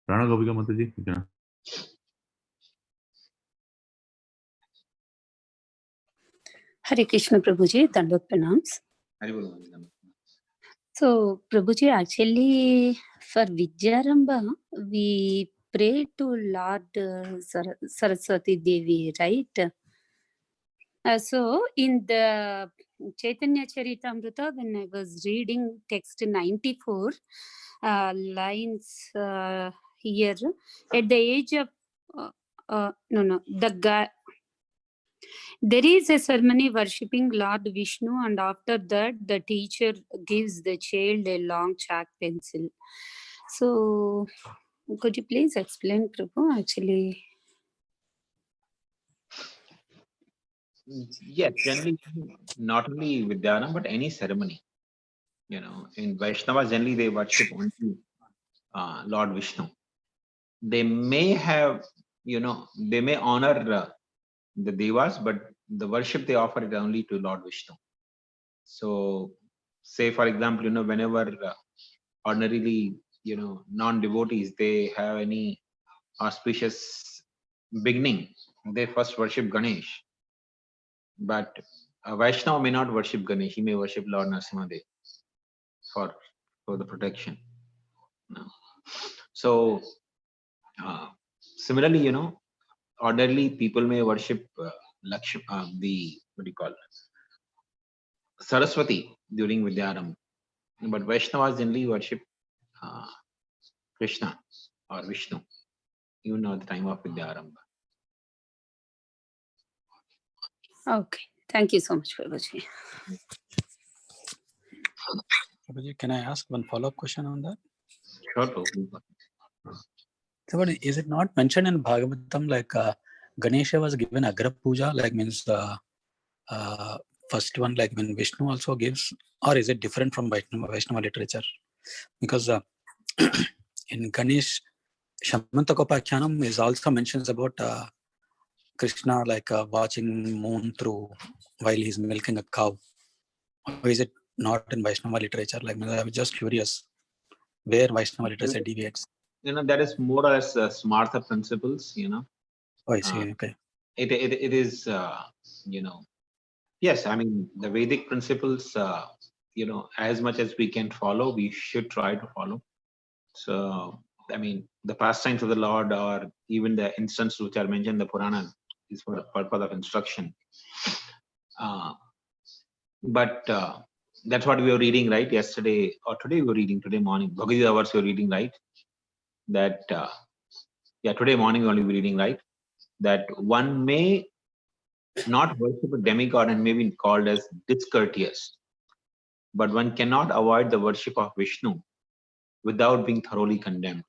Rana Gopika Mataji, you can. Hare Krishna Prabhuji, Dandot Pranams. So Prabhuji, actually for Vidyarambha, we pray to Lord Saraswati Devi, right? So in the Chaitanya Charitamrita, when I was reading text 94 lines here, at the age of there is a ceremony worshipping Lord Vishnu, and after that the teacher gives the child a long chalk pencil. So could you please explain, Prabhu, actually? Yes, generally not only Vidyanam, but any ceremony. You know, in Vaishnava, generally they worship only Lord Vishnu. They may have, you know, they may honor the devas, but the worship they offer is only to Lord Vishnu. So, say for example, you know, whenever ordinarily, you know, non-devotees, they have any auspicious beginning, they first worship Ganesh. But a Vaishnava may not worship Ganesh, he may worship Lord Narasimhadev for the protection. No. So, similarly, you know, ordinarily people may worship Lakshmi, the, what do you call it? Saraswati during Vidyarambha. But Vaishnavas generally worship Krishna or Vishnu, even at the time of Vidyarambha. Okay, thank you so much, Prabhuji. Prabhuji, can I ask one follow-up question on that? Sure. So, but is it not mentioned in Bhagavatam like Ganesha was given Agra Puja, like means first one, like when Vishnu also gives, or is it different from Vaishnava literature? Because in Ganesh, Shamantakopakhyanam is also mentions about Krishna like watching moon through while he's milking a cow. Or is it not in Vaishnava literature? Like I was just curious where Vaishnava literature deviates. You know, that is more or less Smartha principles, you know. Oh, I see. Okay. It is, you know, yes, I mean, the Vedic principles, you know, as much as we can follow, we should try to follow. So, I mean, the pastimes of the Lord or even the instances which are mentioned in the Purana is for the purpose of instruction. But that's what we were reading, right? Yesterday or today we were reading, today morning, Bhagavad Gita verse we were reading, right? That, yeah, today morning we only be reading, right? That one may not worship a demigod and may be called as discourteous, but one cannot avoid the worship of Vishnu without being thoroughly condemned.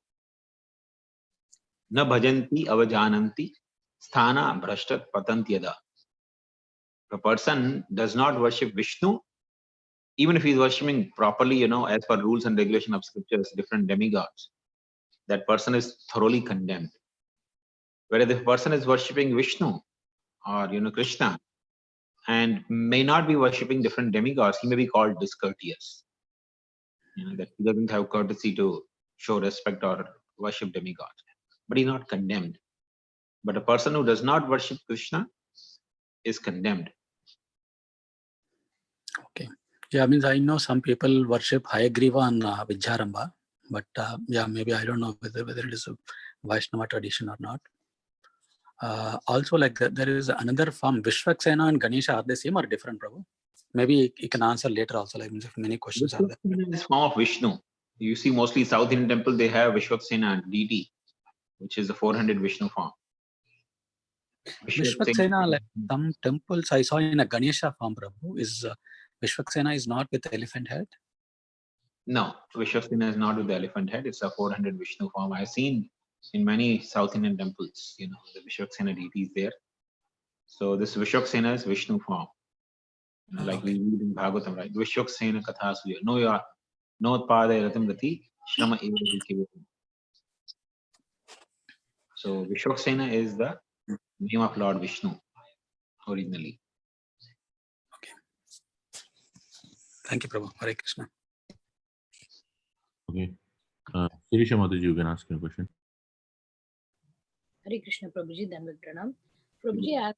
Na bhajanti avajananti sthana bhrashtat patantyada. A person does not worship Vishnu, even if he is worshipping properly, you know, as per rules and regulation of scriptures, different demigods, that person is thoroughly condemned. Whereas if a person is worshipping Vishnu or, you know, Krishna, and may not be worshipping different demigods, he may be called discourteous. You know, that he doesn't have courtesy to show respect or worship demigods, but he's not condemned. But a person who does not worship Krishna is condemned. Okay. Yeah, means I know some people worship Hayagriva and Vidyarambha, but yeah, maybe I don't know whether it is a Vaishnava tradition or not. Also, like there is another form, Vishwaksena and Ganesha, are they same or different, Prabhu? Maybe you can answer later also, like if many questions are there. This form of Vishnu. You see mostly South Indian temple, they have Vishwaksena deity, which is the 400 Vishnu form. Vishwaksena, like some temples I saw in a Ganesha form, Prabhu, is Vishwaksena is not with elephant head? No, Vishwaksena is not with the elephant head. It's a 400 Vishnu form. I've seen in many South Indian temples, you know, the Vishwaksena deity is there. So this Vishwaksena is Vishnu form. You know, like we read in Bhagavatam, right? Vishwaksena katha suya. No pada ratam gati shrama eva vikivatam. So Vishwaksena is the name of Lord Vishnu originally. Okay. Thank you, Prabhu. Hare Krishna. Okay. Sirisha Mataji, you can ask your question. Hare Krishna Prabhuji, Dandavat Pranam. Prabhuji,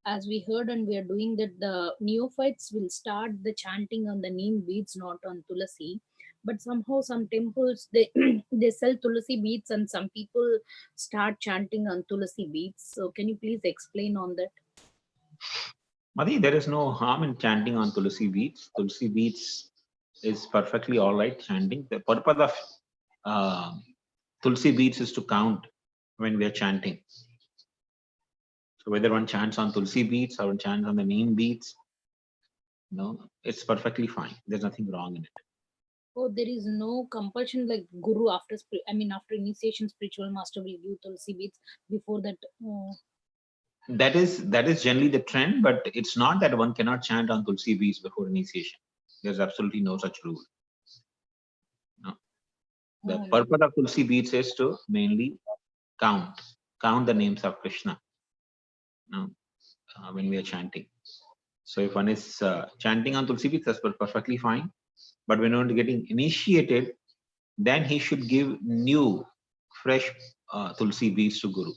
as we heard and we are doing that, the neophytes will start the chanting on the neem beads, not on tulasi. But somehow some temples, they they sell tulasi beads and some people start chanting on tulasi beads. So can you please explain on that? Madi, there is no harm in chanting on Tulsi beads. Tulsi beads is perfectly all right chanting. The purpose of Tulsi beads is to count when we are chanting. So whether one chants on Tulsi beads or one chants on the neem beads, it's perfectly fine. There's nothing wrong in it. Oh, there is no compulsion like guru after after initiation, spiritual master will give tulsi beads. Before that, That is generally the trend, but it's not that one cannot chant on Tulsi beads before initiation. There's absolutely no such rule. No. The purpose of Tulsi beads is to mainly count the names of Krishna. When we are chanting. So if one is chanting on Tulsi beads, that's perfectly fine. But when one is getting initiated, then he should give new, fresh Tulsi beads to Guru.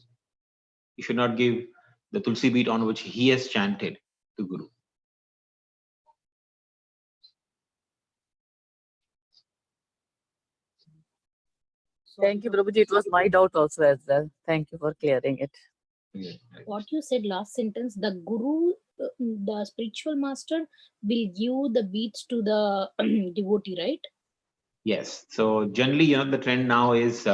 He should not give the Tulsi bead on which he has chanted to Guru. Thank you, Prabhuji. It was my doubt also as well. Thank you for clearing it. Yeah. What you said last sentence, the guru, the spiritual master will give the beads to the devotee, right? Yes. So generally, the trend now is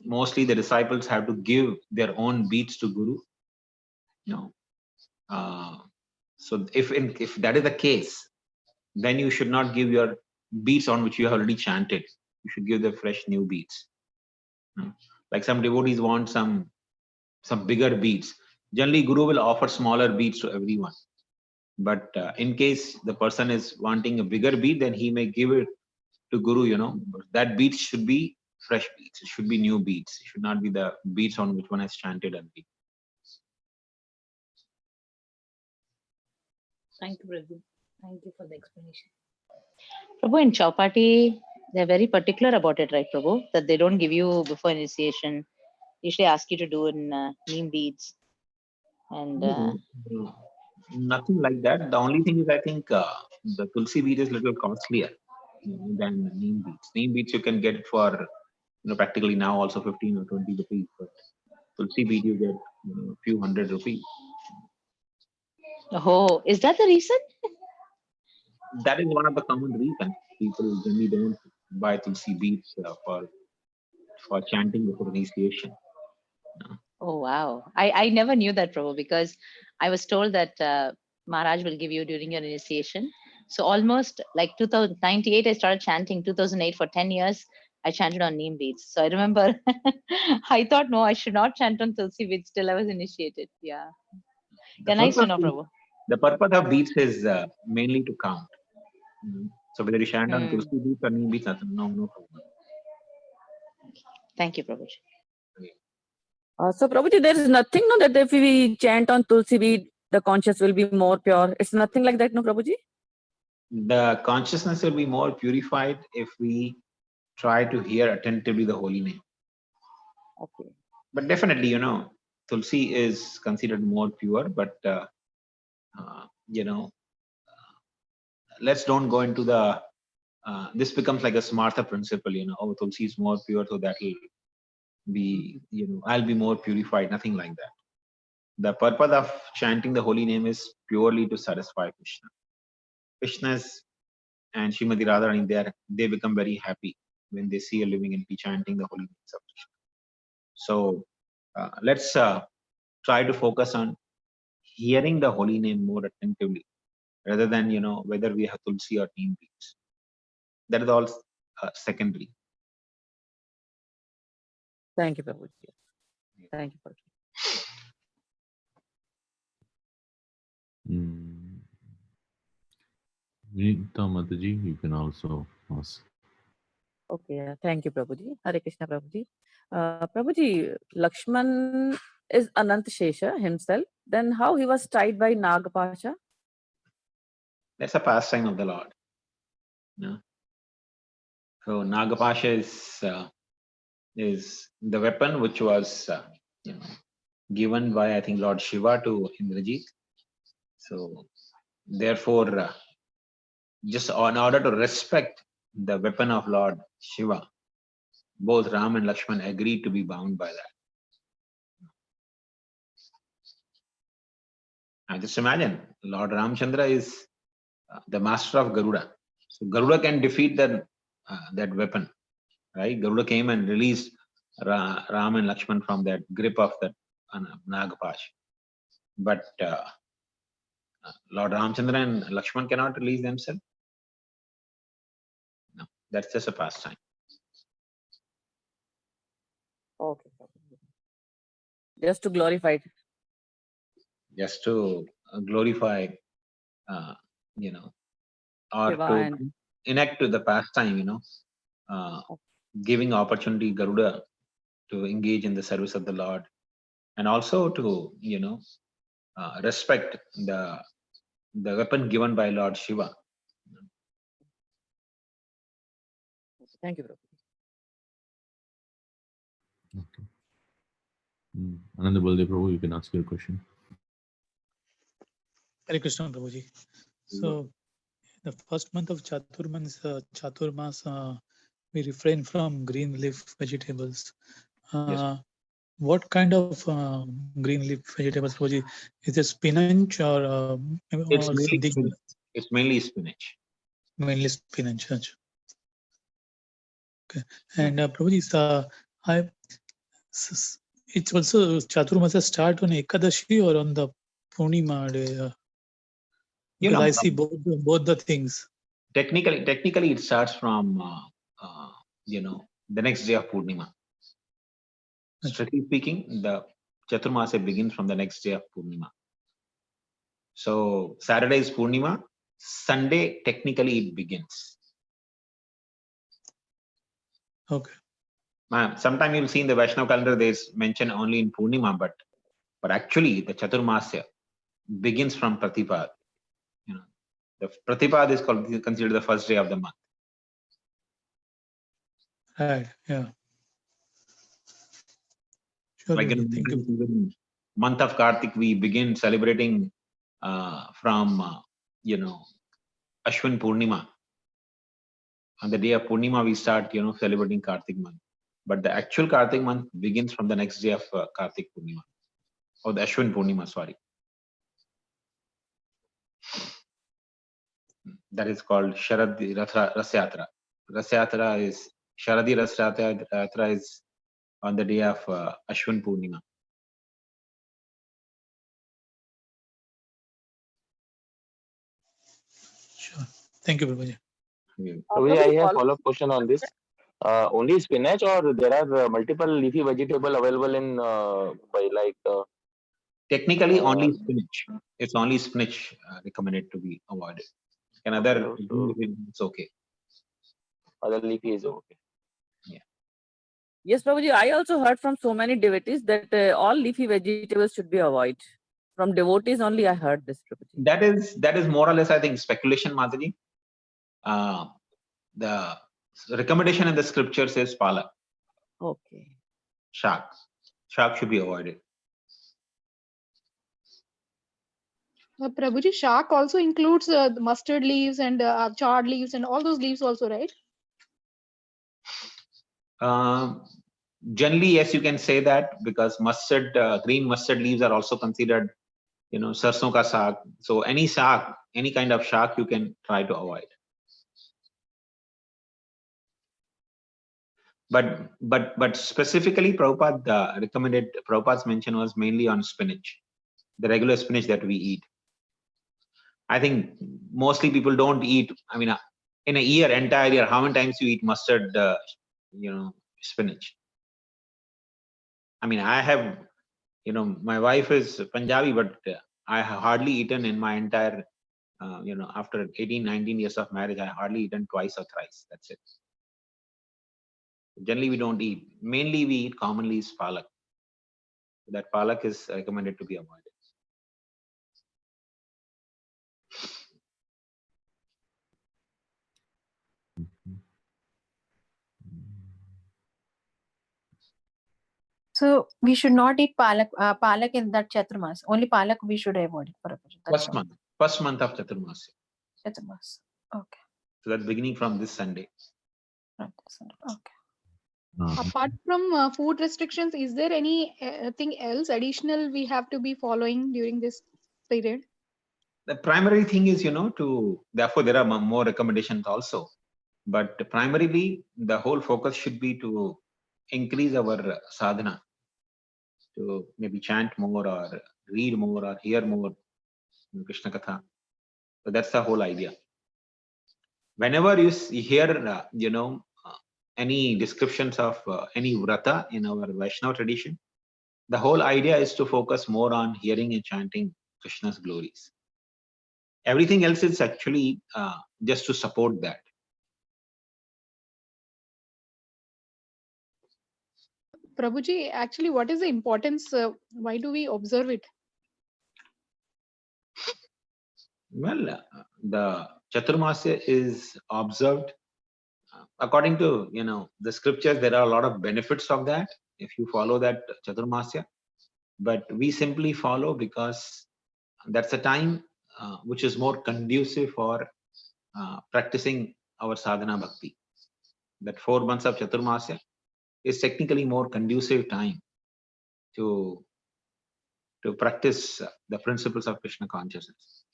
mostly the disciples have to give their own beads to Guru. So if that is the case, then you should not give your beads on which you have already chanted. You should give the fresh new beads. Like some devotees want some bigger beads. Generally, Guru will offer smaller beads to everyone. But in case the person is wanting a bigger bead, then he may give it to Guru. That bead should be fresh beads. It should be new beads. It should not be the beads on which one has chanted already. Thank you, Prabhu. Thank you for the explanation. Prabhu, in Chowpatty, they're very particular about it, right, Prabhu? That they don't give you before initiation. Usually ask you to do in neem beads. And Nothing like that. The only thing is, I think the Tulsi bead is a little costlier than neem beads. Neem beads you can get it for practically now also 15 or 20 rupees. But Tulsi bead you get a few hundred rupees. oh, is that the reason? That is one of the common reasons people generally don't buy Tulsi beads for chanting before initiation. Oh, wow. I never knew that, Prabhu, because I was told that Maharaj will give you during your initiation. So almost like 2098, I started chanting. 2008 for 10 years, I chanted on neem beads. So I remember I thought, no, I should not chant on Tulsi beads till I was initiated. Yeah. Nice to know, Prabhu. The purpose of beads is mainly to count. So whether you chant on Tulsi beads or neem beads, no problem. Thank you, Prabhu. So, Prabhuji, there is nothing, no, that if we chant on Tulsi bead, the conscious will be more pure. It's nothing like that, no, Prabhuji? The consciousness will be more purified if we try to hear attentively the holy name. Okay. But definitely, Tulsi is considered more pure, but let's don't go into the this becomes like a smartha principle, oh, Tulsi is more pure, so that will be, I'll be more purified. Nothing like that. The purpose of chanting the holy name is purely to satisfy Krishna. Krishna's and Srimati Radharani, they become very happy when they see a living entity chanting the holy names of Krishna. So let's try to focus on hearing the holy name more attentively, rather than whether we have Tulsi or neem beads. That is all secondary. Thank you, Prabhuji. Thank you, Prabhuji. Vinita Mataji, you can also ask. Okay, thank you, Prabhuji. Hare Krishna, Prabhuji. Prabhuji, Lakshman is Anant Shesha himself. Then how he was tied by Nagapasha? That's a pastime of the Lord. So Nagapasha is is the weapon which was you know, given by, I think, Lord Shiva to Indrajit. So therefore, just in order to respect the weapon of Lord Shiva, both Ram and Lakshman agreed to be bound by that. Now just imagine, Lord Ramchandra is the master of Garuda. So Garuda can defeat that weapon, right? Garuda came and released Ram and Lakshman from that grip of that Nagapash. But Lord Ramchandra and Lakshman cannot release themselves. No, that's just a pastime. Okay. Just to glorify it. Just to glorify, you know, or Shiva to and enact to the pastime, you know, giving opportunity Garuda to engage in the service of the Lord, and also to, you know, respect the weapon given by Lord Shiva. thank you, Prabhuji. Okay. Ananda Baldev Prabhu, you can ask your question. Hare Krishna, Prabhuji. So, the first month of Chaturmas, we refrain from green leaf vegetables. What kind of green leaf vegetables, Prabhuji? Is it spinach or It's mainly something? spinach. It's mainly spinach. Mainly spinach. Achha. Okay. And Prabhuji, it's also Chaturmasa start on Ekadashi or on the Purnima day? You Because know, I see both the things. technically it starts from you know, the next day of Purnima. Strictly speaking, the Chaturmasa begins from the next day of Purnima. So Saturday is Purnima. Sunday technically it begins. Okay. Sometime you'll see in the Vaishnava calendar there's mention only in Purnima, but actually the Chaturmasya begins from Pratipad. You know, the Pratipad is considered the first day of the month. Right. Yeah. Sure. Like Prabhuji, thank you. in month of Kartik, we begin celebrating from you know, Ashwin Purnima. On the day of Purnima, we start, you know, celebrating Kartik month. But the actual Kartik month begins from the next day of Kartik Purnima, or the Ashwin Purnima, sorry. That is called Sharadi Rasyatra. Rasyatra is, Sharadi Rasyatra is on the day of Ashwin Purnima. Sure. Thank you, Prabhuji. Prabhuji, I have follow-up question on this. Only spinach, or there are multiple leafy vegetable available in by like? Technically, only spinach. It's only spinach recommended to be avoided. Another, it's okay. Other leafy is okay. Yeah. Yes, Prabhuji, I also heard from so many devotees that all leafy vegetables should be avoided. From devotees only I heard this, Prabhuji. That is more or less, I think, speculation, Mataji. The recommendation in the scripture says palak. Okay. Shak. Shak should be avoided. Prabhuji, shak also includes the mustard leaves and chard leaves and all those leaves also, right? Generally, yes, you can say that, because mustard, green mustard leaves are also considered, you know, sarson ka saag. So any saag, any kind of shak, you can try to avoid. But specifically, Prabhupada's mention was mainly on spinach, the regular spinach that we eat. I think mostly people don't eat. I mean, in a year, entire year, how many times you eat mustard, you know, spinach? I mean, I have, you know, my wife is Punjabi, but I have hardly eaten in my entire, you know, after 18, 19 years of marriage, I hardly eaten twice or thrice. That's it. Generally, we don't eat. Mainly, we eat commonly is palak. That palak is recommended to be avoided. So we should not eat palak in that Chaturmas. Only palak we should avoid. That's all. First month of Chaturmasya. Chaturmas. Okay. So that's beginning from this Sunday. Okay. Apart from food restrictions, is there anything else additional we have to be following during this period? The primary thing is, therefore there are more recommendations also. But primarily, the whole focus should be to increase our sadhana, to maybe chant more or read more or hear more Krishna Katha. So that's the whole idea. Whenever you hear, any descriptions of any vrata in our Vaishnava tradition, the whole idea is to focus more on hearing and chanting Krishna's glories. Everything else is actually just to support that. Prabhuji, actually, what is the importance? Why do we observe it? Well, the Chaturmasya is observed according to, the scriptures. There are a lot of benefits of that if you follow that Chaturmasya. But we simply follow because that's a time which is more conducive for practicing our sadhana bhakti. That 4 months of Chaturmasya is technically more conducive time to practice the principles of Krishna consciousness.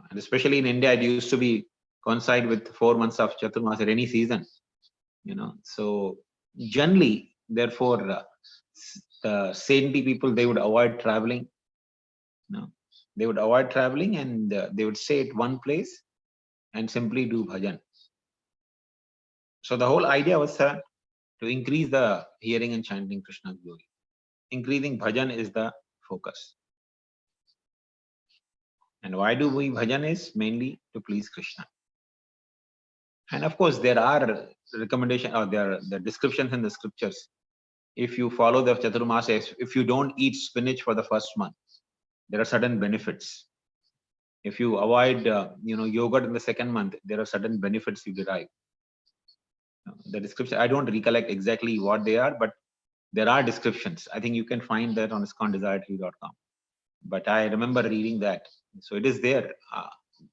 And especially in India, it used to be coincide with 4 months of Chaturmasya, any season. So generally, therefore, the saintly people, they would avoid traveling. They would avoid traveling and they would stay at one place and simply do bhajan. So the whole idea was to increase the hearing and chanting Krishna's glory. Increasing bhajan is the focus. And why do we bhajan is mainly to please Krishna. And of course, there are recommendations or there are the descriptions in the scriptures. If you follow the Chaturmasya, if you don't eat spinach for the first month, there are certain benefits. If you avoid, yogurt in the second month, there are certain benefits you derive. The description, I don't recollect exactly what they are, but there are descriptions. I think you can find that on iskondesire3.com. But I remember reading that. So it is there. A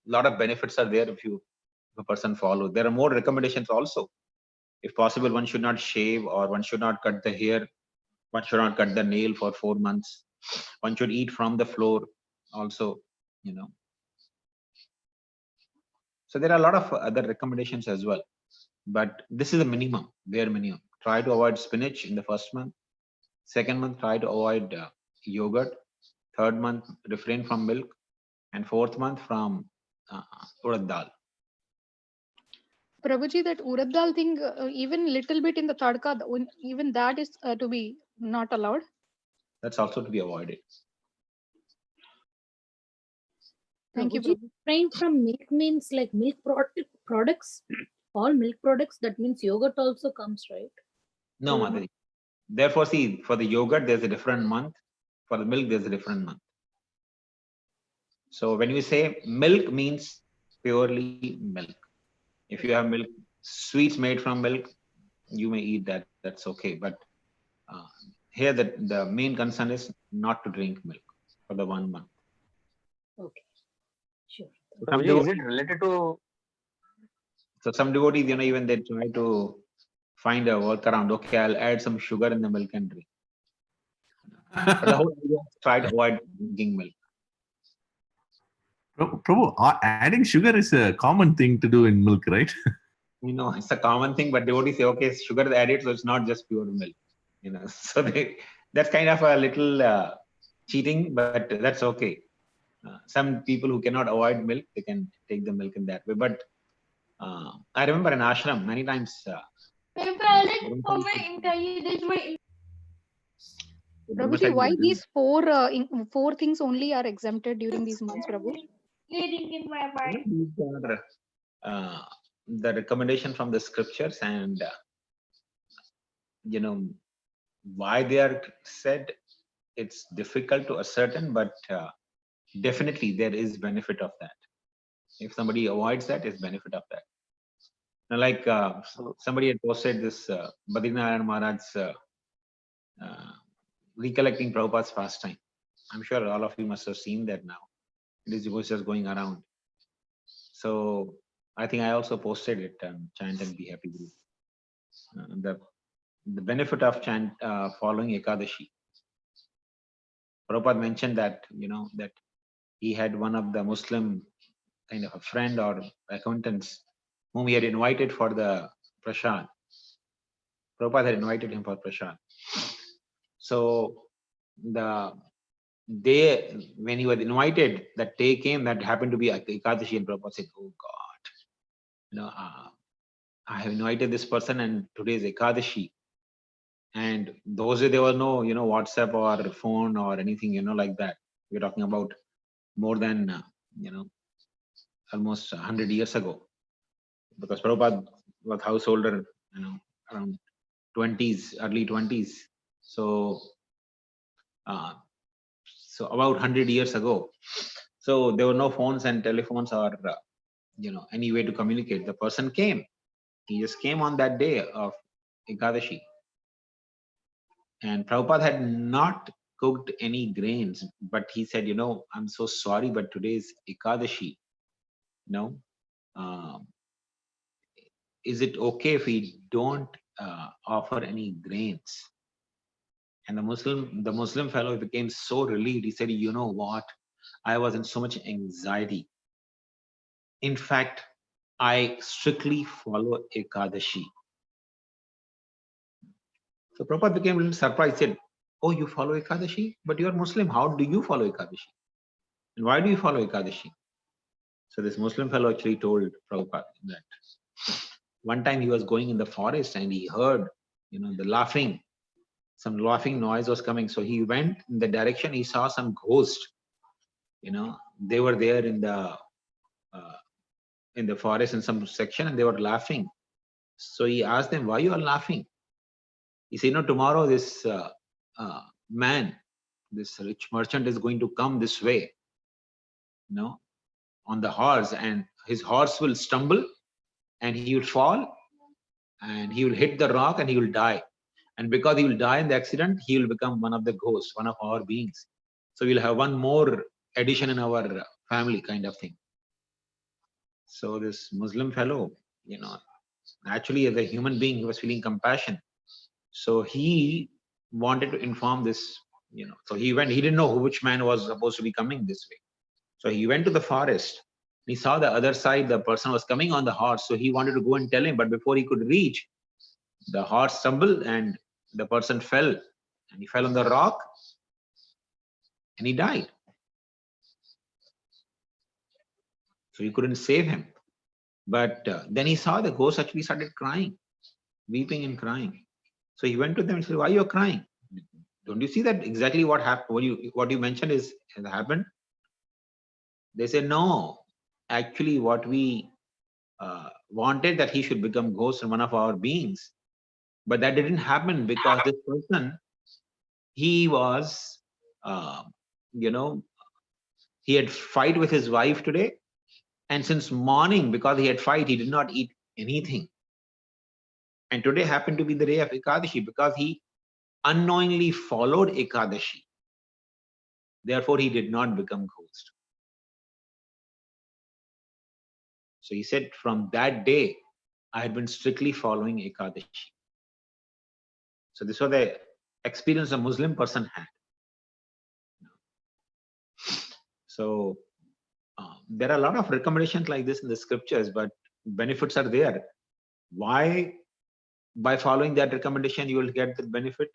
lot of benefits are there if a person follows. There are more recommendations also. If possible, one should not shave or one should not cut the hair. One should not cut the nail for 4 months. One should eat from the floor also, So there are a lot of other recommendations as well. But this is a minimum, bare minimum. Try to avoid spinach in the first month. Second month, try to avoid yogurt. Third month, refrain from milk. And fourth month, from urad dal. Prabhuji, that urad dal thing, even little bit in the tadka, even that is to be not allowed. That's also to be avoided. Thank you, Prabhuji, Prabhu. refrain from milk means like milk products, all milk products. That means yogurt also comes, right? No, Mataji. Therefore, see, for the yogurt, there's a different month. For the milk, there's a different month. So when you say milk means purely milk. If you have milk, sweets made from milk, you may eat that. That's okay. But here, the main concern is not to drink milk for the 1 month. Okay, sure. Is it related to? So some devotees, even they try to find a workaround. Okay, I'll add some sugar in the milk and drink. But the whole idea is try to avoid drinking milk. Prabhu, adding sugar is a common thing to do in milk, right? It's a common thing, but devotees say, okay, sugar is added, so it's not just pure milk. So that's kind of a little cheating, but that's okay. Some people who cannot avoid milk, they can take the milk in that way. But I remember in ashram many times. Prabhuji, why these four things only are exempted during these months, Prabhu? These are the recommendation from the scriptures, and why they are said, it's difficult to ascertain, but definitely there is benefit of that. If somebody avoids that, is benefit of that. Now, like somebody had posted this Badrinath Maharaj's recollecting Prabhupada's pastime. I'm sure all of you must have seen that now. It is just going around. So I think I also posted it on Chant and Be Happy group. The benefit of following Ekadashi. Prabhupada mentioned that, that he had one of the Muslim kind of a friend or acquaintance whom he had invited for the prasad. Prabhupada had invited him for prasad. So the day when he was invited, that day came that happened to be Ekadashi, and Prabhupada said, "Oh God, I have invited this person, and today is Ekadashi." And those days there was no, WhatsApp or phone or anything, like that. We're talking about more than, almost 100 years ago, because Prabhupada was householder, around 20s, early 20s. So, so about 100 years ago. So there were no phones and telephones or, any way to communicate. The person came. He just came on that day of Ekadashi. And Prabhupada had not cooked any grains, but he said, I'm so sorry, but today is Ekadashi. Is it okay if we don't offer any grains? And the Muslim fellow became so relieved. He said, you know what? I was in so much anxiety. In fact, I strictly follow Ekadashi. So Prabhupada became a little surprised. He said, oh, you follow Ekadashi? But you are Muslim. How do you follow Ekadashi? And why do you follow Ekadashi? So this Muslim fellow actually told Prabhupada that one time he was going in the forest and he heard, the laughing. Some laughing noise was coming. So he went in the direction, he saw some ghost. They were there in the forest in some section, and they were laughing. So he asked them, why you are laughing? He said, tomorrow this man, this rich merchant is going to come this way, on the horse, and his horse will stumble and he will fall and he will hit the rock and he will die. And because he will die in the accident, he will become one of the ghosts, one of our beings. So we'll have one more addition in our family, kind of thing. So this Muslim fellow, actually as a human being, he was feeling compassion. So he wanted to inform this, so he went, he didn't know which man was supposed to be coming this way. So he went to the forest. He saw the other side, the person was coming on the horse. So he wanted to go and tell him, but before he could reach, the horse stumbled and the person fell, and he fell on the rock and he died. So he couldn't save him. But then he saw the ghost actually started crying, weeping and crying. So he went to them and said, why you are crying? Don't you see that exactly what happened? What you mentioned has happened? They said, no, actually what we wanted that he should become ghost and one of our beings. But that didn't happen because this person, he was, he had fight with his wife today. And since morning, because he had fight, he did not eat anything. And today happened to be the day of Ekadashi because he unknowingly followed Ekadashi. Therefore, he did not become ghost. So he said, from that day, I had been strictly following Ekadashi. So this was the experience a Muslim person had. So there are a lot of recommendations like this in the scriptures, but benefits are there. Why? By following that recommendation, you will get the benefit.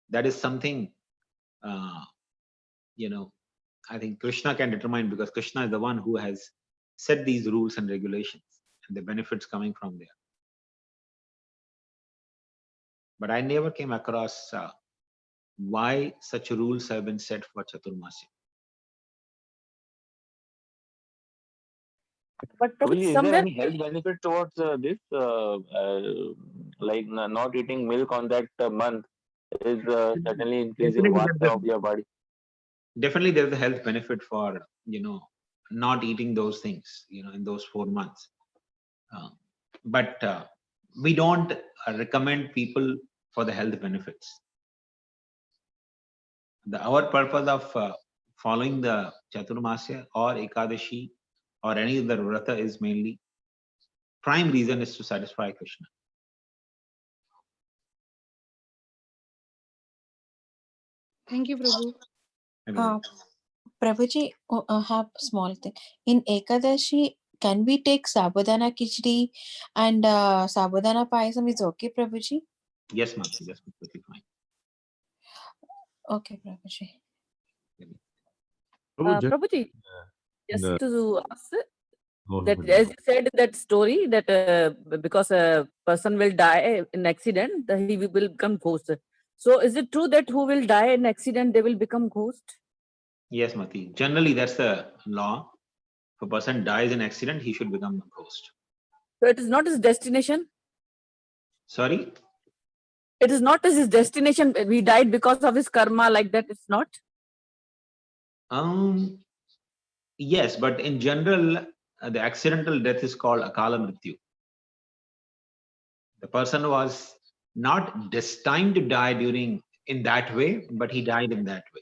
That is something, I think Krishna can determine, because Krishna is the one who has set these rules and regulations and the benefits coming from there. But I never came across why such rules have been set for Chaturmasya. But Is there somewhere, any health benefit towards this? Like not eating milk on that month is certainly increasing vata of your body. Definitely, there's a health benefit for not eating those things in those 4 months. But we don't recommend people for the health benefits. our purpose of following the Chaturmasya or Ekadashi or any other vrata is mainly, prime reason is to satisfy Krishna. Thank you, Prabhu. Prabhuji, I have small thing. In Ekadashi, can we take Sabudana Khichdi and Sabudana Payasam is okay, Prabhuji? Yes, Mati, that's completely fine. Okay, Prabhuji. Prabhuji, just the- to ask Go that, ahead. as you said in that story, that because a person will die in accident, that he will become ghost. So is it true that who will die in accident, they will become ghost? Yes, Mati. Generally, that's the law. If a person dies in accident, he should become a ghost. So it is not his destination. Sorry? It is not his destination. He died because of his karma, like that. It's not. Yes, but in general, the accidental death is called akala mrityu. The person was not destined to die in that way, but he died in that way.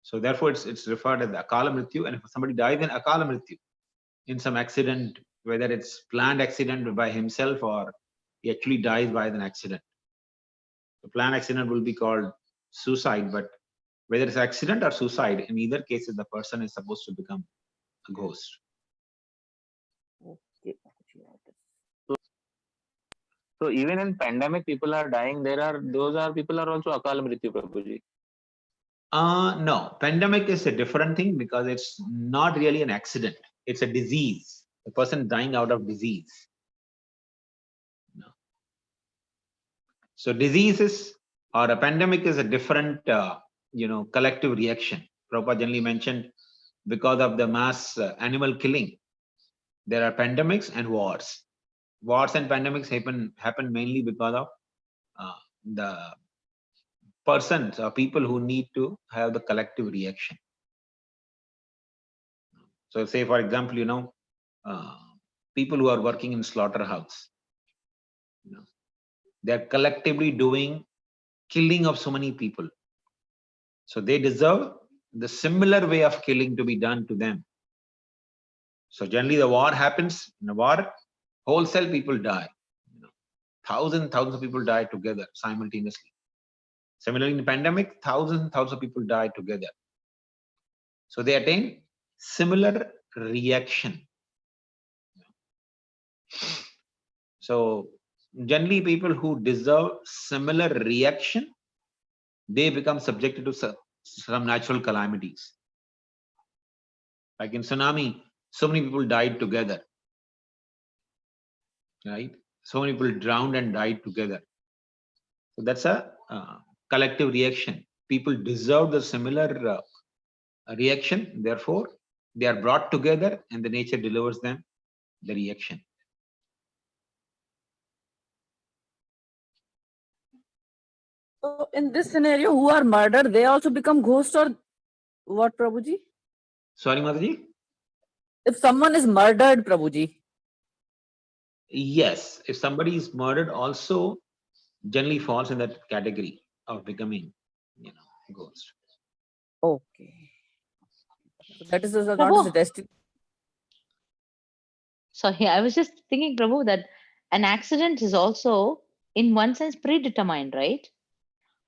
So therefore, it's referred as the akala mrityu. And if somebody dies in akala mrityu, in some accident, whether it's planned accident by himself or he actually dies by an accident, the planned accident will be called suicide. But whether it's accident or suicide, in either cases, the person is supposed to become a ghost. Okay. So even in pandemic, people are dying. People are also akal mrityu, Prabhuji. No, pandemic is a different thing because it's not really an accident. It's a disease. The person dying out of disease. No. So diseases or a pandemic is a different, collective reaction. Prabhupada generally mentioned because of the mass animal killing, there are pandemics and wars. Wars and pandemics happen mainly because of the persons or people who need to have the collective reaction. So say, for example, people who are working in slaughterhouse, they're collectively doing killing of so many people. So they deserve the similar way of killing to be done to them. So generally the war happens, in a war, wholesale people die. Thousands of people die together simultaneously. Similarly, in the pandemic, thousands of people die together. So they attain similar reaction. So generally people who deserve similar reaction, they become subjected to some natural calamities. Like in tsunami, so many people died together, right? So many people drowned and died together. So that's a collective reaction. People deserve the similar reaction. Therefore, they are brought together and the nature delivers them the reaction. So in this scenario, who are murdered, they also become ghosts or what, Prabhuji? Sorry, Mataji? If someone is murdered, Prabhuji. Yes, if somebody is murdered, also generally falls in that category of becoming, ghost. Okay. So that is not Prabhu. his destiny. Sorry, I was just thinking, Prabhu, that an accident is also, in one sense, predetermined, right?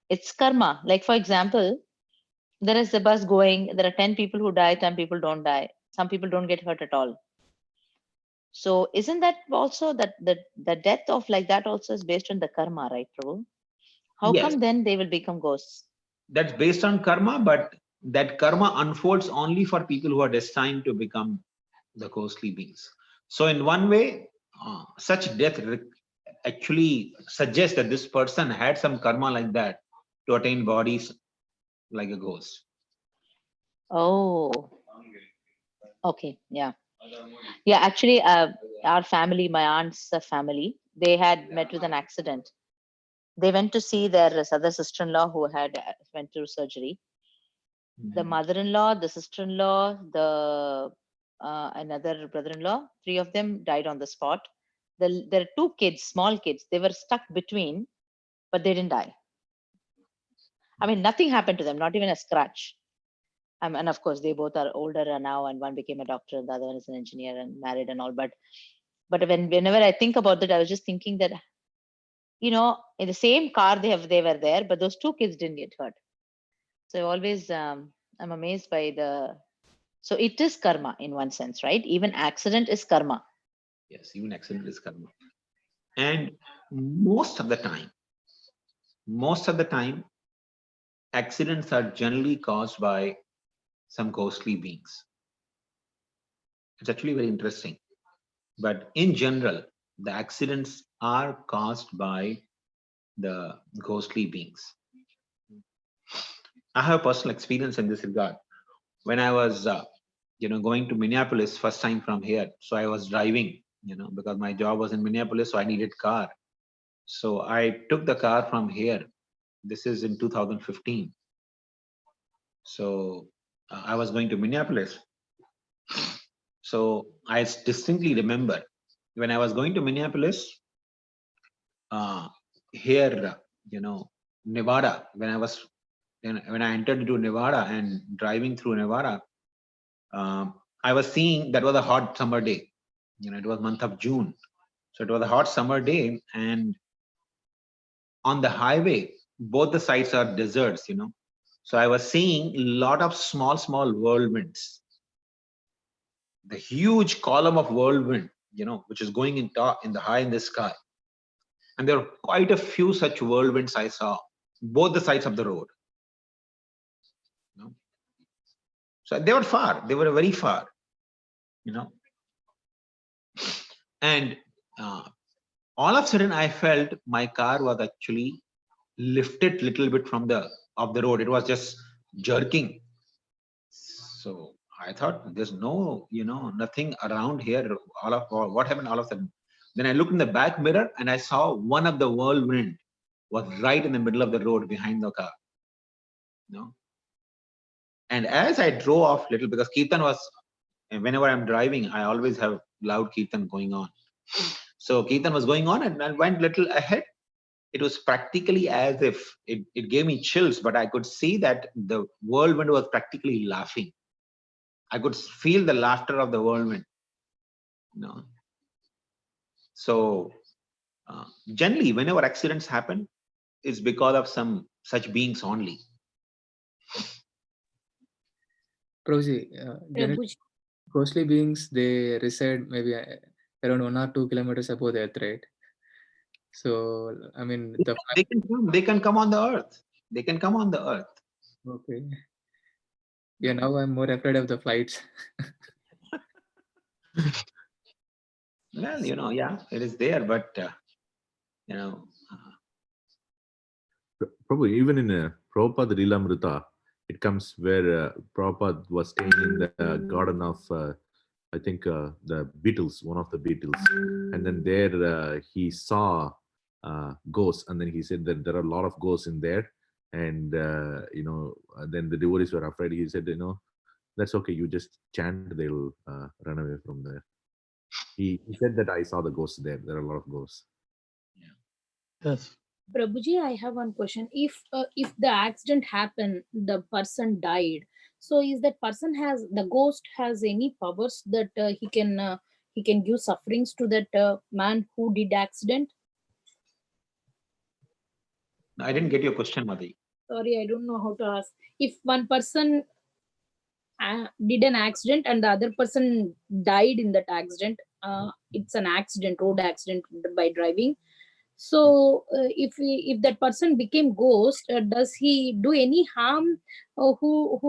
It's karma. Like, for example, there is a bus going, there are 10 people who die, 10 people don't die. Some people don't get hurt at all. So isn't that also that the death of like that also is based on the karma, right, Prabhu? How Yes. come then they will become ghosts? That's based on karma, but that karma unfolds only for people who are destined to become the ghostly beings. So in one way, such death actually suggests that this person had some karma like that to attain bodies like a ghost. Oh, okay, yeah. Yeah, actually, our family, my aunt's family, they had met with an accident. They went to see their other sister-in-law who had went through surgery. The mother-in-law, the sister-in-law, the another brother-in-law, 3 of them died on the spot. There are 2 kids, small kids. They were stuck between, but they didn't die. I mean, nothing happened to them, not even a scratch. And of course, they both are older now, and one became a doctor, and the other one is an engineer and married and all. But whenever I think about that, I was just thinking that, in the same car they were there, but those two kids didn't get hurt. So always, I'm amazed by so it is karma in one sense, right? Even accident is karma. Yes, even accident is karma. And most of the time, accidents are generally caused by some ghostly beings. It's actually very interesting. But in general, the accidents are caused by the ghostly beings. I have personal experience in this regard. When I was, going to Minneapolis first time from here, so I was driving, because my job was in Minneapolis, so I needed car. So I took the car from here. This is in 2015. So I was going to Minneapolis. So I distinctly remember when I was going to Minneapolis, here, Nevada, when I entered into Nevada and driving through Nevada, I was seeing that was a hot summer day. It was month of June. So it was a hot summer day, and on the highway, both the sides are deserts, So I was seeing a lot of small whirlwinds. The huge column of whirlwind, which is going in the high in the sky. And there are quite a few such whirlwinds I saw, both the sides of the road. So they were far, they were very far, And all of a sudden I felt my car was actually lifted a little bit from the road. It was just jerking. So I thought there's no, nothing around here. What happened all of a sudden? Then I looked in the back mirror and I saw one of the whirlwind was right in the middle of the road behind the car. And as I drove off little, because Kirtan was, whenever I'm driving, I always have loud Kirtan going on. So Kirtan was going on and I went little ahead. It was practically as if it gave me chills, but I could see that the whirlwind was practically laughing. I could feel the laughter of the whirlwind. So generally, whenever accidents happen, it's because of some such beings only. Prabhuji, ghostly beings, they reside maybe around 1 or 2 kilometers above the earth, right? So, I mean, they can come on the earth. They can come on the earth. Okay. Yeah, now I'm more afraid of the flights. Well, yeah, it is there, but Probably even in Prabhupada Lilamrita, it comes where Prabhupada was staying in the garden of, I think, the beetles, one of the beetles. And then there he saw ghosts, and then he said that there are a lot of ghosts in there. And, then the devotees were afraid. He said, that's okay, you just chant, they'll run away from there. He said that I saw the ghosts there. There are a lot of ghosts. Yes. Prabhuji, I have one question. If the accident happened, the person died. So is that person the ghost has any powers that he can give sufferings to that man who did accident? I didn't get your question, Madhi. Sorry, I don't know how to ask. If one person did an accident and the other person died in that accident, it's an accident, road accident by driving. So if that person became ghost, does he do any harm? Who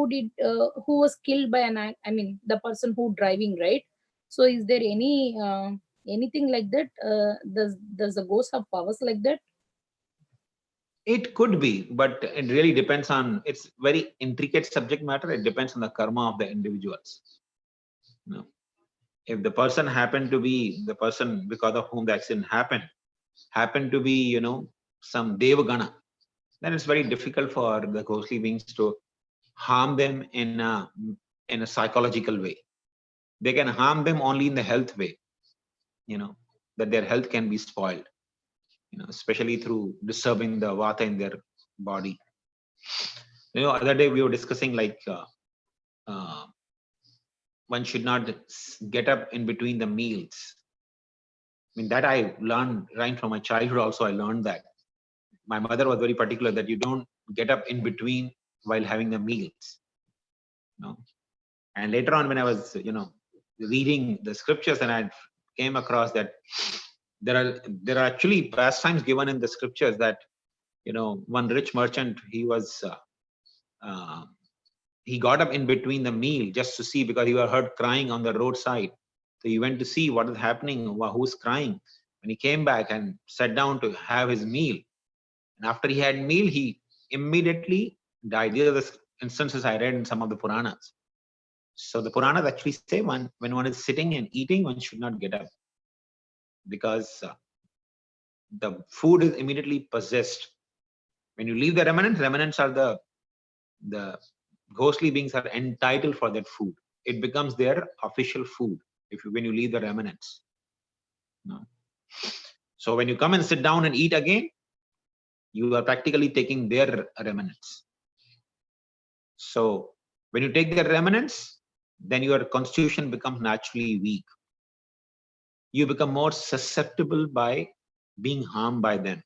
was killed by the person who driving, right? So is there anything like that? Does the ghost have powers like that? It could be, but it really depends on, it's very intricate subject matter. It depends on the karma of the individuals. If the person happened to be the person because of whom the accident happened to be, some Devagana, then it's very difficult for the ghostly beings to harm them in a psychological way. They can harm them only in the health way, that their health can be spoiled, especially through disturbing the vata in their body. You know, other day we were discussing like one should not get up in between the meals. I mean, that I learned right from my childhood also. I learned that. My mother was very particular that you don't get up in between while having the meals. You know? And later on, when I was, you know, reading the scriptures, and I came across that there are actually pastimes given in the scriptures that, you know, one rich merchant, he got up in between the meal just to see, because he was heard crying on the roadside. So he went to see what is happening, who's crying. When he came back and sat down to have his meal, and after he had meal, he immediately died. These are the instances I read in some of the Puranas. So the Puranas actually say when one is sitting and eating, one should not get up, because the food is immediately possessed. When you leave the remnants are the ghostly beings are entitled for that food. It becomes their official food when you leave the remnants. No. So when you come and sit down and eat again, you are practically taking their remnants. So when you take their remnants, then your constitution becomes naturally weak. You become more susceptible by being harmed by them.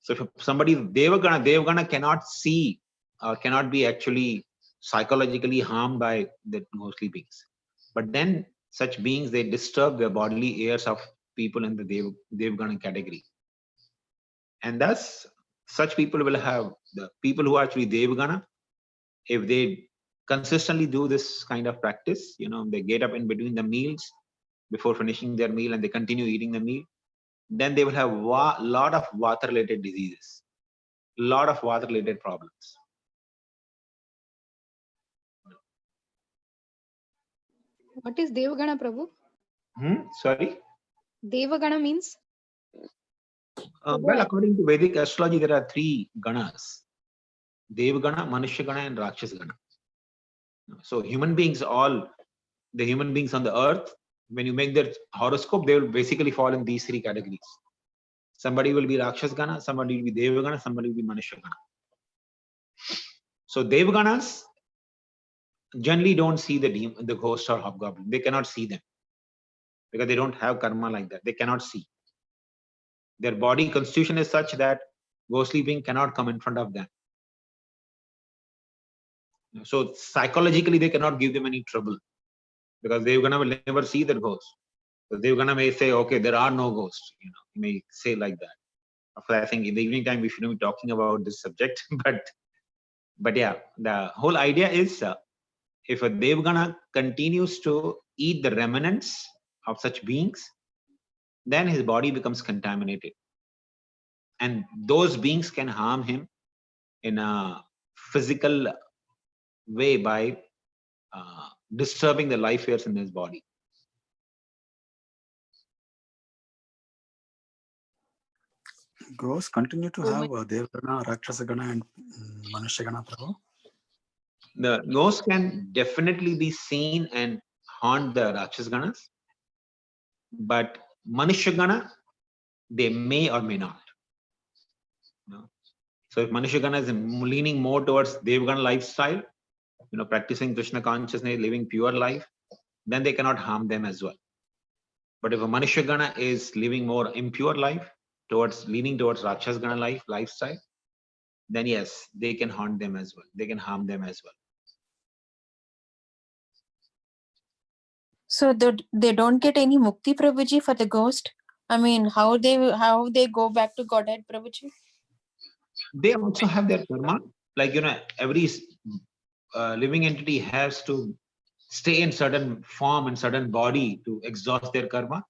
So if somebody Devagana cannot see or cannot be actually psychologically harmed by the ghostly beings, but then such beings, they disturb the bodily airs of people in the Devagana category, and thus such people will have, the people who are actually Devagana, if they consistently do this kind of practice, you know, they get up in between the meals before finishing their meal and they continue eating the meal, then they will have lot of water related diseases, lot of water related problems. What is Devagana, Prabhu? Sorry? Devagana means? Well, according to Vedic astrology, there are 3 ganas: Devagana, Manushya-gana, and Rakshas-gana. So human beings, all the human beings on the earth, when you make their horoscope, they will basically fall in these 3 categories. Somebody will be Rakshas-gana, somebody will be Devagana, somebody will be Manushya-gana. So Devaganas generally don't see the ghost or hobgoblin. They cannot see them because they don't have karma like that. They cannot see. Their body constitution is such that ghostly being cannot come in front of them. So psychologically, they cannot give them any trouble because Devagana will never see their ghost. So Devagana may say, okay, there are no ghosts. You know, he may say like that. Of course, I think in the evening time we shouldn't be talking about this subject, but yeah, the whole idea is if a Devagana continues to eat the remnants of such beings, then his body becomes contaminated, and those beings can harm him in a physical way by disturbing the life force in his body. Ghosts continue to have Devagana, Rakshasagana, and Manushagana, Prabhu? The ghosts can definitely be seen and haunt the Rakshasaganas, but Manushagana, they may or may not. So if Manushagana is leaning more towards Devagana lifestyle, you know, practicing Krishna consciousness, living pure life, then they cannot harm them as well. But if a Manushagana is living more impure life, leaning towards Rakshasagana lifestyle, then yes, they can haunt them as well. They can harm them as well. So they don't get any mukti, Prabhuji, for the ghost? I mean, how they go back to Godhead, Prabhuji? They also have their karma. Like, you know, every living entity has to stay in certain form and certain body to exhaust their karma.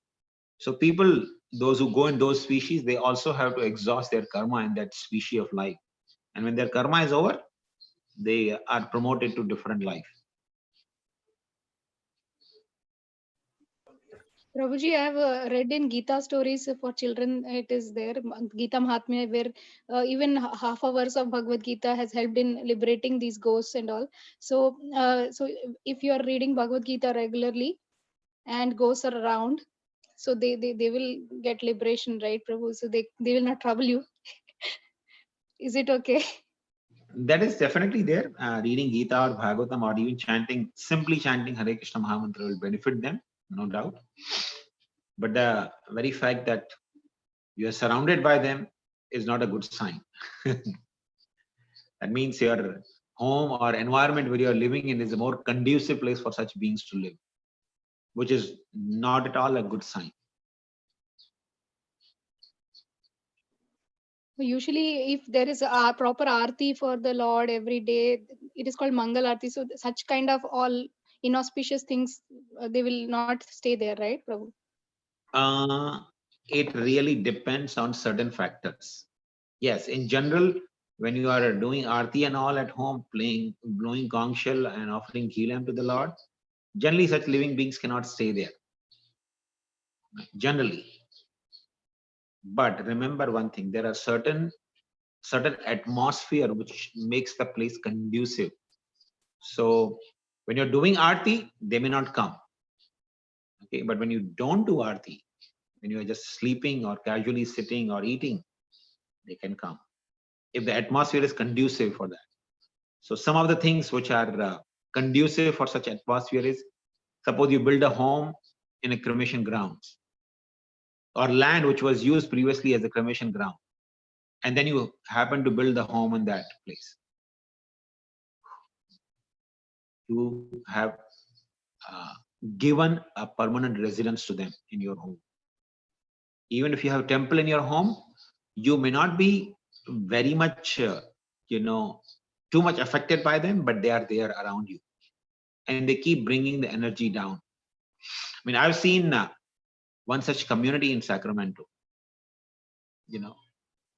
So people, those who go in those species, they also have to exhaust their karma in that species of life. And when their karma is over, they are promoted to different life. Prabhuji, I have read in Gita stories for children. It is there, Gita Mahatmya, where even half a verse of Bhagavad Gita has helped in liberating these ghosts and all. So, so if you are reading Bhagavad Gita regularly and ghosts are around, so they will get liberation, right, Prabhu? So they will not trouble you. Is it okay? That is definitely there. Reading Gita or Bhagavatam or even chanting, simply chanting Hare Krishna Mahamantra will benefit them, no doubt. But the very fact that you are surrounded by them is not a good sign. That means your home or environment where you are living in is a more conducive place for such beings to live, which is not at all a good sign. Usually, if there is a proper aarti for the Lord every day, it is called Mangal Aarti. So such kind of all inauspicious things, they will not stay there, right, Prabhu? It really depends on certain factors. Yes, in general, when you are doing aarti and all at home, blowing gong shell and offering ghee lamp to the Lord, generally such living beings cannot stay there. Generally. But remember one thing, there are certain atmosphere which makes the place conducive. So when you're doing aarti, they may not come. Okay, but when you don't do aarti, when you are just sleeping or casually sitting or eating, they can come if the atmosphere is conducive for that. So some of the things which are conducive for such atmosphere is, suppose you build a home in a cremation ground or land which was used previously as a cremation ground, and then you happen to build the home in that place. You have given a permanent residence to them in your home. Even if you have a temple in your home, you may not be very much, too much affected by them, but they are there around you. And they keep bringing the energy down. I mean, I've seen one such community in Sacramento.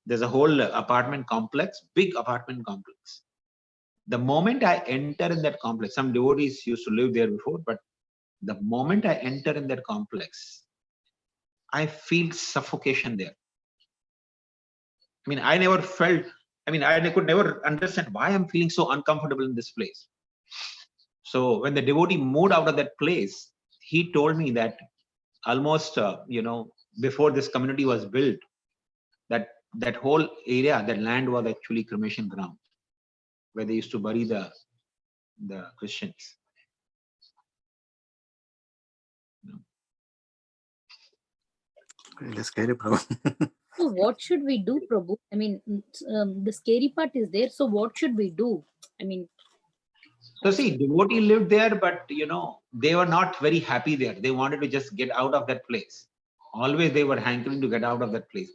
There's a whole apartment complex, big apartment complex. The moment I enter in that complex, some devotees used to live there before, but the moment I enter in that complex, I feel suffocation there. I mean, I could never understand why I'm feeling so uncomfortable in this place. So when the devotee moved out of that place, he told me that almost, before this community was built, that whole area, that land was actually cremation ground, where they used to bury the Christians. Really scary, Prabhu. So what should we do, Prabhu? I mean, the scary part is there. So what should we do? I mean, so see, devotee lived there, but they were not very happy there. They wanted to just get out of that place. Always they were hankering to get out of that place.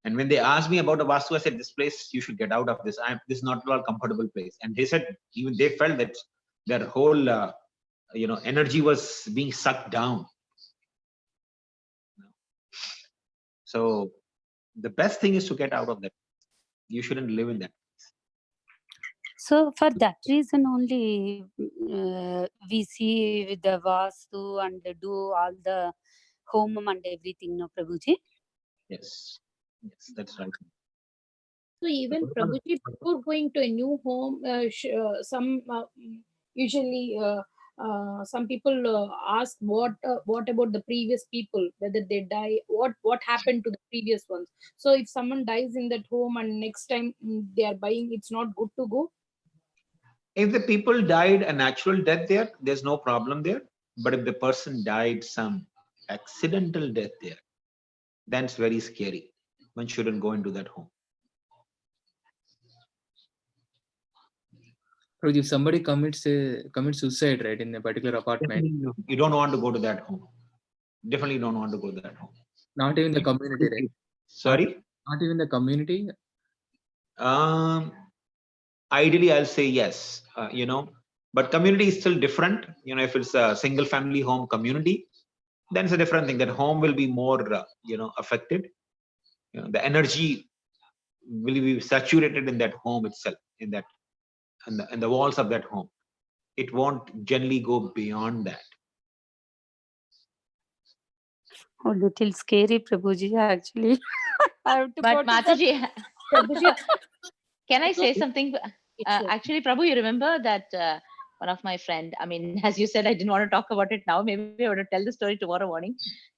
And when they asked me about the Vastu, I said, this place, you should get out of this. This is not at all comfortable place. And they said, even they felt that their whole, energy was being sucked down. So the best thing is to get out of that. You shouldn't live in that. So for that reason only, we see with the Vastu and do all the homam and everything, no, Prabhuji? Yes, that's right. so even Prabhuji, before going to a new home, usually some people ask what about the previous people, whether they die, what happened to the previous ones. So if someone dies in that home and next time they are buying, it's not good to go. If the people died a natural death there, there's no problem there. But if the person died some accidental death there, then it's very scary. One shouldn't go into that home. If somebody commits suicide, right, in a particular apartment, you don't want to go to that home. Definitely don't want to go to that home. Not even the community, right? Sorry? Not even the community? Ideally, I'll say yes, but community is still different. If it's a single family home community, then it's a different thing. That home will be more, affected. The energy will be saturated in that home itself, in the walls of that home. It won't generally go beyond that. Oh, little scary, Prabhuji, actually. I have to But Mataji, Prabhuji, can I say something? Actually, Prabhu, you remember that one of my friend, I mean, as you said, I didn't want to talk about it now. Maybe I would tell the story tomorrow morning.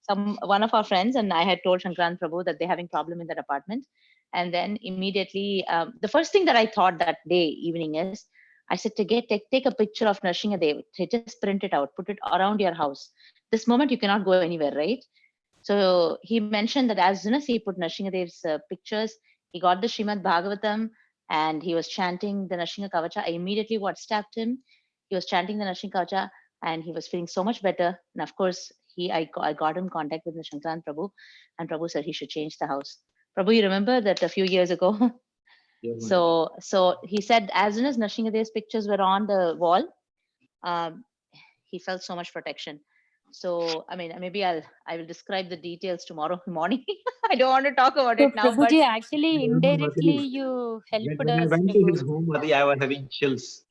One of our friends and I had told Shankaran Prabhu that they're having problem in that apartment. And then immediately, the first thing that I thought that day evening is, I said to take a picture of Nrsingadev, just print it out, put it around your house. This moment you cannot go anywhere, right? So he mentioned that as soon as he put Nrsingadev's pictures, he got the Srimad Bhagavatam and he was chanting the Nrsinga Kavacha. I immediately WhatsApped him. He was chanting the Nrsinga Kavacha and he was feeling so much better. And of course, I got him contact with the Shankran Prabhu, and Prabhu said he should change the house. Prabhu, you remember that a few years ago? Yes, So he said as soon as Nrsingadev's pictures were on the wall, he felt so much protection. So I mean, maybe I will describe the details tomorrow morning. I don't want to talk about So it now, but Prabhuji, actually indirectly Madhuri, you helped when I us, went to Prabhu. his home, Madhuri, I was having chills.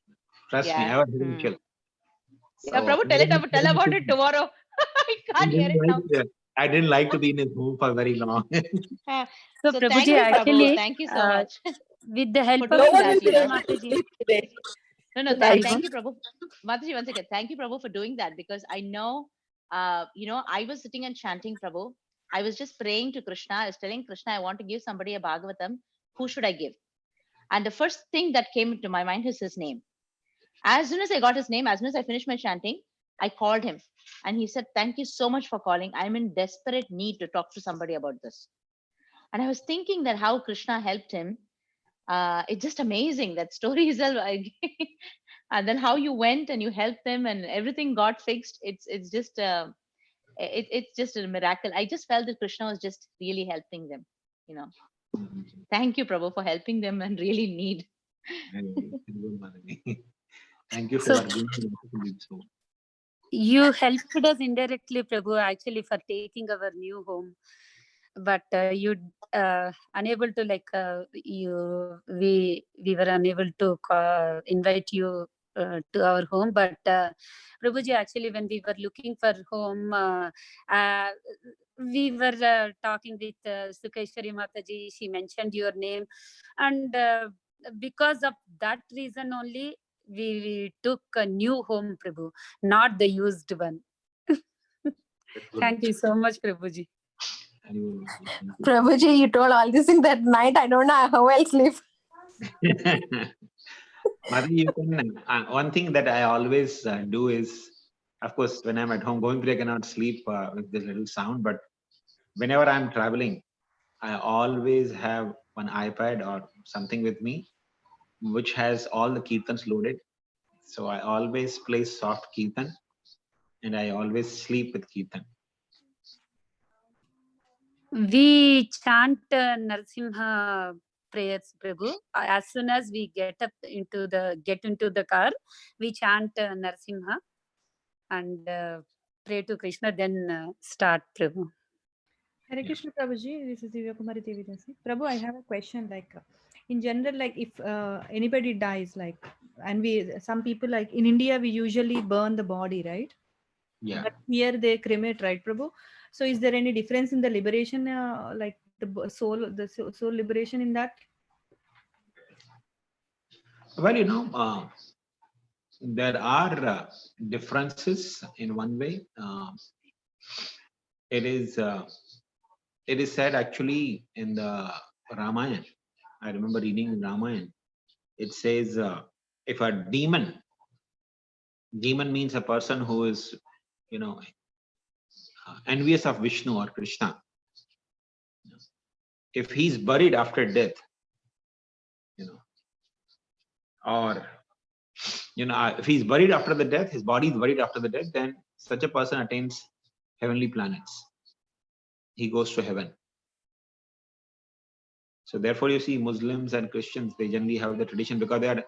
Trust me, I was having chills. Yeah, So, Prabhu, tell about it tomorrow. I can't hear it now. I didn't like to be in his home for very long. So So thank Prabhuji, you, Prabhu. actually, Thank you so much with the help for of doing one that. will You be know. able to Mataji. sleep today. No, Tonight. thank you, Prabhu. Mataji, one second. Thank you, Prabhu, for doing that, because I know, I was sitting and chanting, Prabhu. I was just praying to Krishna. I was telling Krishna, I want to give somebody a Bhagavatam. Who should I give? And the first thing that came to my mind is his name. As soon as I got his name, as soon as I finished my chanting, I called him and he said, thank you so much for calling. I'm in desperate need to talk to somebody about this. And I was thinking that how Krishna helped him. It's just amazing, that story itself. And then how you went and you helped them and everything got fixed. It's just it's just a miracle. I just felt that Krishna was just really helping them. Thank you, Prabhu, for helping them and really need. Thank you So for giving me the opportunity. So, you helped us indirectly, Prabhu, actually, for taking our new home. But you unable to we were unable to invite you to our home. But Prabhuji, actually, when we were looking for home, we were talking with Sukeshwari Mataji. She mentioned your name, and because of that reason only, we took a new home, Prabhu, not the used one. Thank you so much, Prabhuji. Prabhuji, you told all this in that night. I don't know how I'll sleep. Madhuri, you can, one thing that I always do is, of course, when I'm at home, going through, I cannot sleep with this little sound, but whenever I'm traveling, I always have one iPad or something with me, which has all the kirtans loaded. So I always play soft kirtan and I always sleep with kirtan. We chant Narasimha prayers, Prabhu. As soon as we get into the car, we chant Narasimha and pray to Krishna, then start, Prabhu. Hare Krishna, Prabhuji. This is Divya Kumari Devi Dasi. Prabhu, I have a question. Like, in general, like if anybody dies, like, and some people, like in India, we usually burn the body, right? Yeah. But here they cremate, right, Prabhu? So is there any difference in the liberation, like the soul liberation in that? Well, there are differences in one way. It is said actually in the Ramayana. I remember reading Ramayana. It says if a demon means a person who is, envious of Vishnu or Krishna. If he's buried after death, or if he's buried after the death, his body is buried after the death, then such a person attains heavenly planets. He goes to heaven. So therefore, you see Muslims and Christians, they generally have the tradition because they are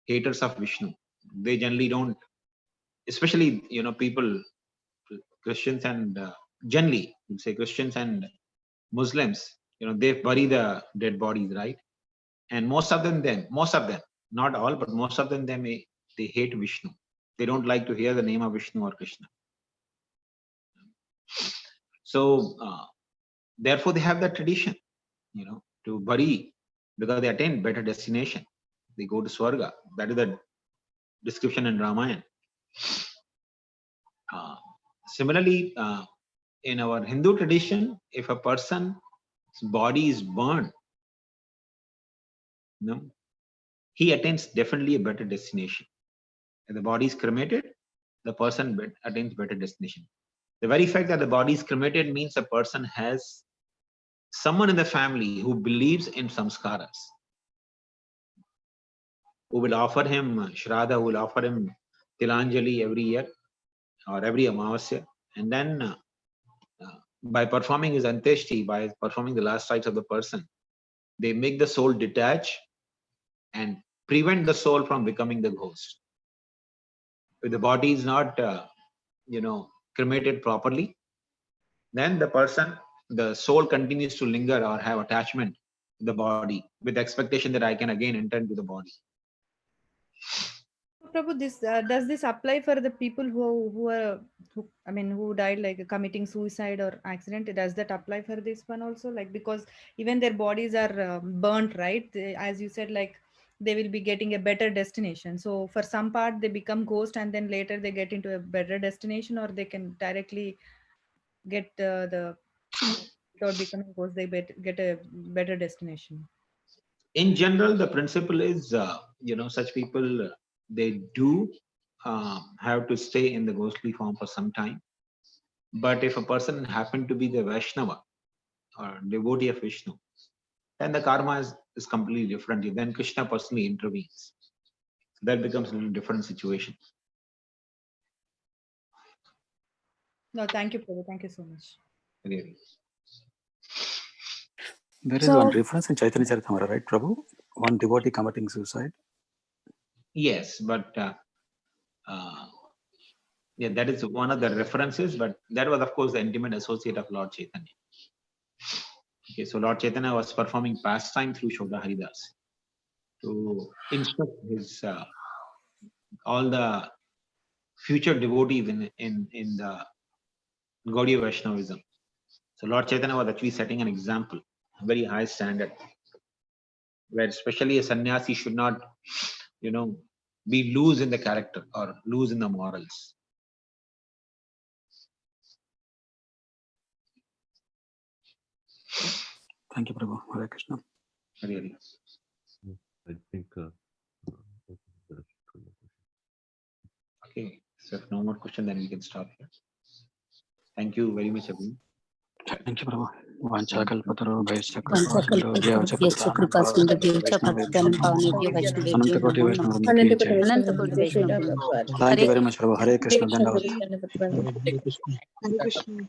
haters of Vishnu. They generally don't, especially people, Christians and generally, you'd say Christians and Muslims, they bury the dead bodies, right? And most of them, not all, but most of them, they hate Vishnu. They don't like to hear the name of Vishnu or Krishna. So therefore, they have that tradition, to bury, because they attain better destination. They go to Swarga. That is the description in Ramayana. Similarly, in our Hindu tradition, if a person's body is burned, no, he attains definitely a better destination. If the body is cremated, the person attains better destination. The very fact that the body is cremated means the person has someone in the family who believes in samskaras, who will offer him Shraddha, who will offer him Tilanjali every year or every Amavasya. And then by performing his Anteshti, by performing the last rites of the person, they make the soul detach and prevent the soul from becoming the ghost. If the body is not, cremated properly, then the soul continues to linger or have attachment to the body with the expectation that I can again enter into the body. Prabhu, this does this apply for the people who died like committing suicide or accident? Does that apply for this one also? Like, because even their bodies are burnt, right? As you said, like they will be getting a better destination. So for some part they become ghost and then later they get into a better destination, or they can directly get without becoming ghost, they get a better destination. In general, the principle is, such people, they do have to stay in the ghostly form for some time. But if a person happened to be the Vaishnava or devotee of Vishnu, then the karma is completely different. Then Krishna personally intervenes. That becomes a little different situation. No, thank you, Prabhu. Thank you so much. Really. There is one reference in Chaitanya Charitamrita, right, Prabhu? One devotee committing suicide. Yes, but that is one of the references, but that was, of course, the intimate associate of Lord Chaitanya. Okay, so Lord Chaitanya was performing pastime through Shodha Haridas to instruct his all the future devotees in the Gaudiya Vaishnavism. So Lord Chaitanya was actually setting an example, a very high standard, where especially a sannyasi should not, be loose in the character or loose in the morals. Thank you, Prabhu. Hare Krishna. Really. I think. Okay, so if no more question, then we can stop here. Thank you very much, everyone. Thank you, Prabhu. Vanchakalpataro Thank you very much, Prabhu. Hare Krishna. Hare Krishna.